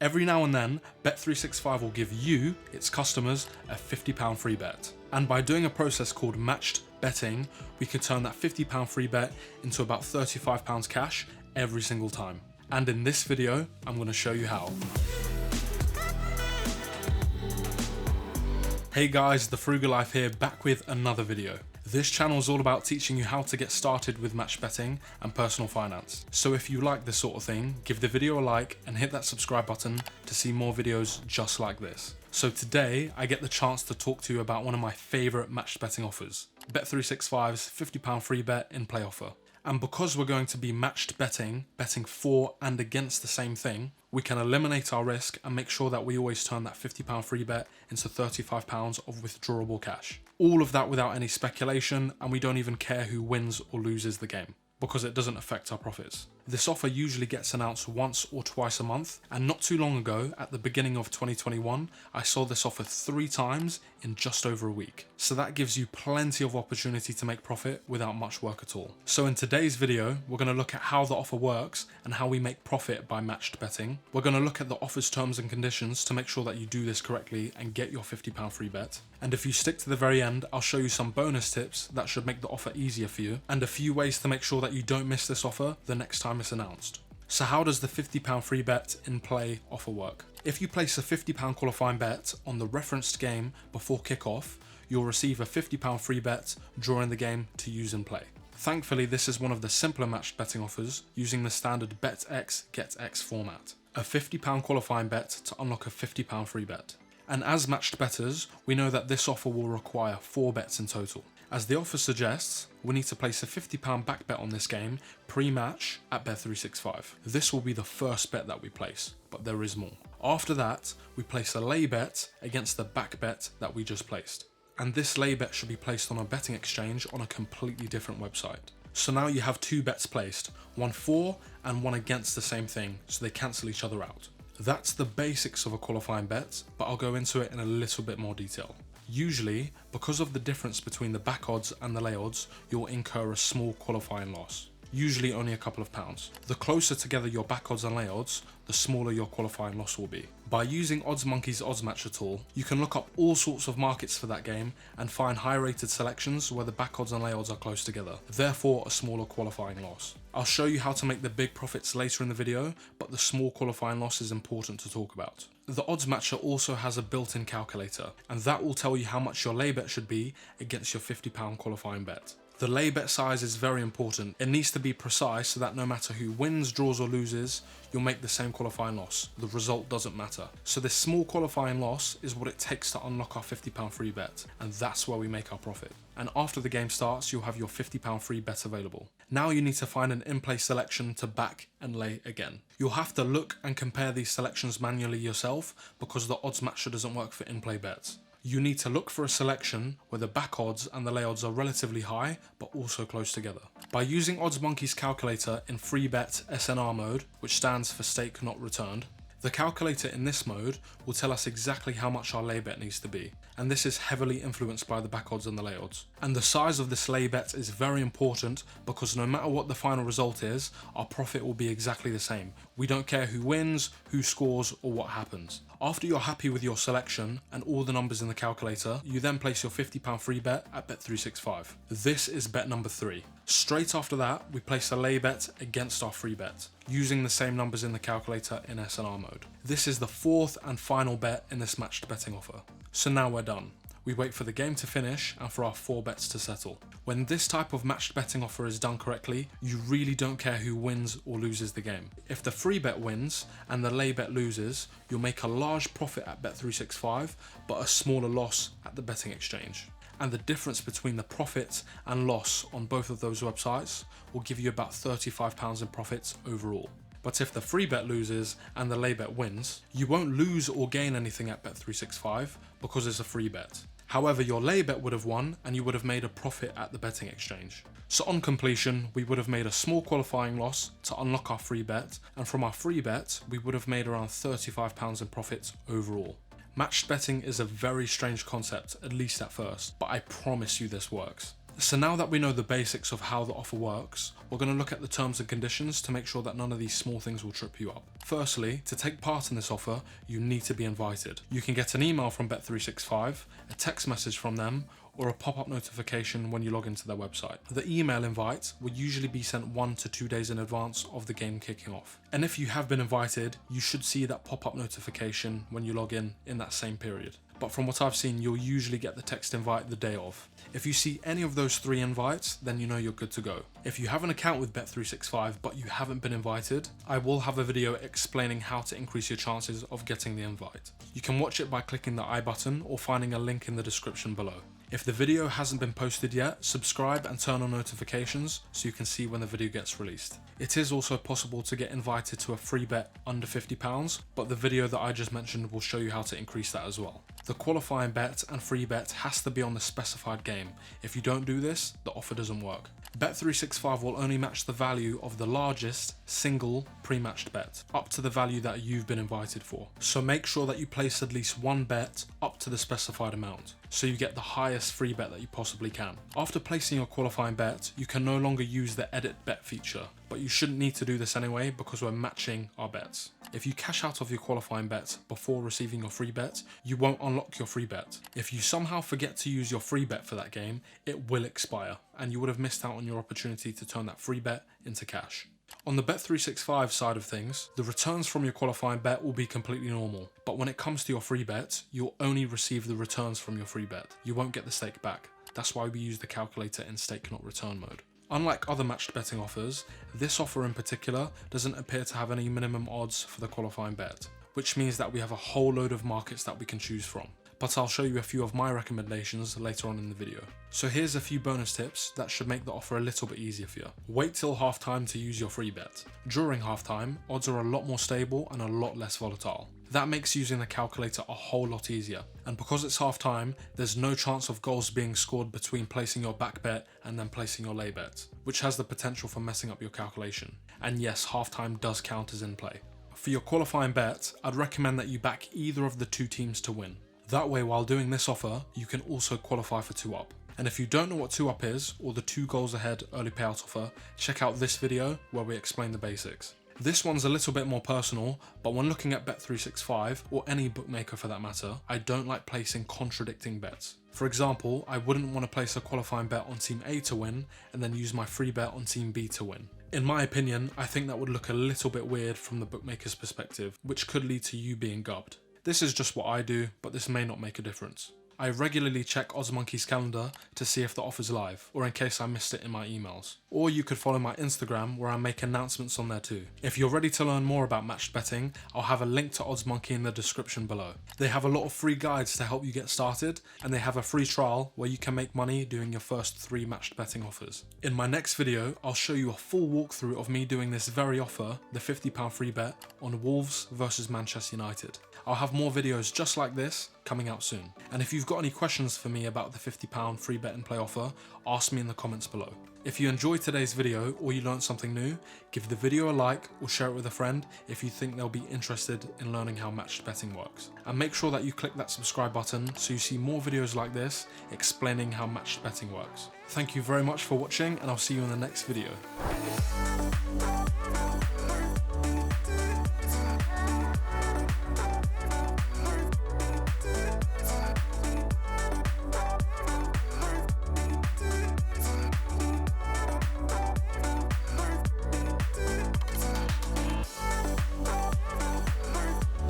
Every now and then, Bet365 will give you, its customers, a £50 free bet. And by doing a process called matched betting, we can turn that £50 free bet into about £35 cash every single time. And in this video, I'm going to show you how. Hey guys, The Frugal Life here, back with another video. This channel is all about teaching you how to get started with match betting and personal finance. So if you like this sort of thing, give the video a like and hit that subscribe button to see more videos just like this. So today, I get the chance to talk to you about one of my favourite match betting offers, Bet365's £50 free bet in play offer. And because we're going to be matched betting for and against the same thing, we can eliminate our risk and make sure that we always turn that £50 free bet into £35 of withdrawable cash. All of that without any speculation, and we don't even care who wins or loses the game, because it doesn't affect our profits. This offer usually gets announced once or twice a month, and not too long ago, at the beginning of 2021, I saw this offer 3 times in just over a week. So that gives you plenty of opportunity to make profit without much work at all. So in today's video, we're going to look at how the offer works and how we make profit by matched betting. We're going to look at the offer's terms and conditions to make sure that you do this correctly and get your £50 free bet. And if you stick to the very end, I'll show you some bonus tips that should make the offer easier for you, and a few ways to make sure that you don't miss this offer the next time it's announced. So how does the £50 free bet in play offer work? If you place a £50 qualifying bet on the referenced game before kickoff, you'll receive a £50 free bet during the game to use in play. Thankfully, this is one of the simpler matched betting offers using the standard BetX GetX format. A £50 qualifying bet to unlock a £50 free bet. And as matched bettors, we know that this offer will require 4 bets in total. As the offer suggests, we need to place a £50 back bet on this game pre-match at Bet365. This will be the first bet that we place, but there is more. After that, we place a lay bet against the back bet that we just placed. And this lay bet should be placed on a betting exchange on a completely different website. So now you have 2 bets placed, one for and one against the same thing, so they cancel each other out. That's the basics of a qualifying bet, but I'll go into it in a little bit more detail. Usually, because of the difference between the back odds and the lay odds, you'll incur a small qualifying loss, usually only a couple of pounds. The closer together your back odds and lay odds, the smaller your qualifying loss will be. By using OddsMonkey's Odds Matcher tool, you can look up all sorts of markets for that game and find high rated selections where the back odds and lay odds are close together, therefore a smaller qualifying loss. I'll show you how to make the big profits later in the video, but the small qualifying loss is important to talk about. The Odds Matcher also has a built-in calculator, and that will tell you how much your lay bet should be against your £50 qualifying bet. The lay bet size is very important. It needs to be precise so that no matter who wins, draws or loses, you'll make the same qualifying loss. The result doesn't matter. So this small qualifying loss is what it takes to unlock our £50 free bet, and that's where we make our profit. And after the game starts, you'll have your £50 free bet available. Now you need to find an in-play selection to back and lay again. You'll have to look and compare these selections manually yourself because the Odds Matcher doesn't work for in-play bets. You need to look for a selection where the back odds and the lay odds are relatively high, but also close together. By using OddsMonkey's calculator in free bet SNR mode, which stands for stake not returned, the calculator in this mode will tell us exactly how much our lay bet needs to be, and this is heavily influenced by the back odds and the lay odds. And the size of this lay bet is very important because no matter what the final result is, our profit will be exactly the same. We don't care who wins, who scores, or what happens. After you're happy with your selection and all the numbers in the calculator, you then place your £50 free bet at Bet365. This is bet number 3. Straight after that, we place a lay bet against our free bet, using the same numbers in the calculator in SNR mode. This is the 4th and final bet in this matched betting offer. So now we're done. We wait for the game to finish and for our 4 bets to settle. When this type of matched betting offer is done correctly, you really don't care who wins or loses the game. If the free bet wins and the lay bet loses, you'll make a large profit at Bet365, but a smaller loss at the betting exchange. And the difference between the profit and loss on both of those websites will give you about £35 in profits overall. But if the free bet loses and the lay bet wins, you won't lose or gain anything at Bet365 because it's a free bet. However, your lay bet would have won and you would have made a profit at the betting exchange. So on completion, we would have made a small qualifying loss to unlock our free bet, and from our free bet, we would have made around £35 in profits overall. Matched betting is a very strange concept, at least at first, but I promise you this works. So now that we know the basics of how the offer works, we're going to look at the terms and conditions to make sure that none of these small things will trip you up. Firstly, to take part in this offer, you need to be invited. You can get an email from Bet365, a text message from them, or a pop-up notification when you log into their website. The email invite will usually be sent 1 to 2 days in advance of the game kicking off. And if you have been invited, you should see that pop-up notification when you log in that same period. But from what I've seen, you'll usually get the text invite the day of. If you see any of those 3 invites, then you know you're good to go. If you have an account with Bet365 but you haven't been invited, I will have a video explaining how to increase your chances of getting the invite. You can watch it by clicking the I button or finding a link in the description below. If the video hasn't been posted yet, subscribe and turn on notifications so you can see when the video gets released. It is also possible to get invited to a free bet under £50, but the video that I just mentioned will show you how to increase that as well. The qualifying bet and free bet has to be on the specified game. If you don't do this, the offer doesn't work. Bet365 will only match the value of the largest single pre-matched bet up to the value that you've been invited for. So make sure that you place at least one bet up to the specified amount, so you get the highest free bet that you possibly can. After placing your qualifying bet, you can no longer use the edit bet feature, but you shouldn't need to do this anyway because we're matching our bets. If you cash out of your qualifying bet before receiving your free bet, you won't unlock your free bet. If you somehow forget to use your free bet for that game, it will expire and you would have missed out on your opportunity to turn that free bet into cash. On the Bet365 side of things, the returns from your qualifying bet will be completely normal, but when it comes to your free bet, you'll only receive the returns from your free bet. You won't get the stake back. That's why we use the calculator in stake not return mode. Unlike other matched betting offers, this offer in particular doesn't appear to have any minimum odds for the qualifying bet, which means that we have a whole load of markets that we can choose from. But I'll show you a few of my recommendations later on in the video. So here's a few bonus tips that should make the offer a little bit easier for you. Wait till halftime to use your free bet. During halftime, odds are a lot more stable and a lot less volatile. That makes using the calculator a whole lot easier. And because it's halftime, there's no chance of goals being scored between placing your back bet and then placing your lay bet, which has the potential for messing up your calculation. And yes, halftime does count as in play. For your qualifying bet, I'd recommend that you back either of the 2 teams to win. That way, while doing this offer, you can also qualify for 2-up. And if you don't know what 2-up is, or the 2 goals ahead early payout offer, check out this video where we explain the basics. This one's a little bit more personal, but when looking at Bet365, or any bookmaker for that matter, I don't like placing contradicting bets. For example, I wouldn't want to place a qualifying bet on Team A to win, and then use my free bet on Team B to win. In my opinion, I think that would look a little bit weird from the bookmaker's perspective, which could lead to you being gubbed. This is just what I do, but this may not make a difference. I regularly check OddsMonkey's calendar to see if the offer's live, or in case I missed it in my emails. Or you could follow my Instagram where I make announcements on there too. If you're ready to learn more about matched betting, I'll have a link to OddsMonkey in the description below. They have a lot of free guides to help you get started, and they have a free trial where you can make money doing your first 3 matched betting offers. In my next video, I'll show you a full walkthrough of me doing this very offer, the £50 free bet, on Wolves versus Manchester United. I'll have more videos just like this coming out soon. And if you've got any questions for me about the £50 free bet and play offer, ask me in the comments below. If you enjoyed today's video or you learned something new, give the video a like or share it with a friend if you think they'll be interested in learning how matched betting works. And make sure that you click that subscribe button so you see more videos like this explaining how matched betting works. Thank you very much for watching, and I'll see you in the next video.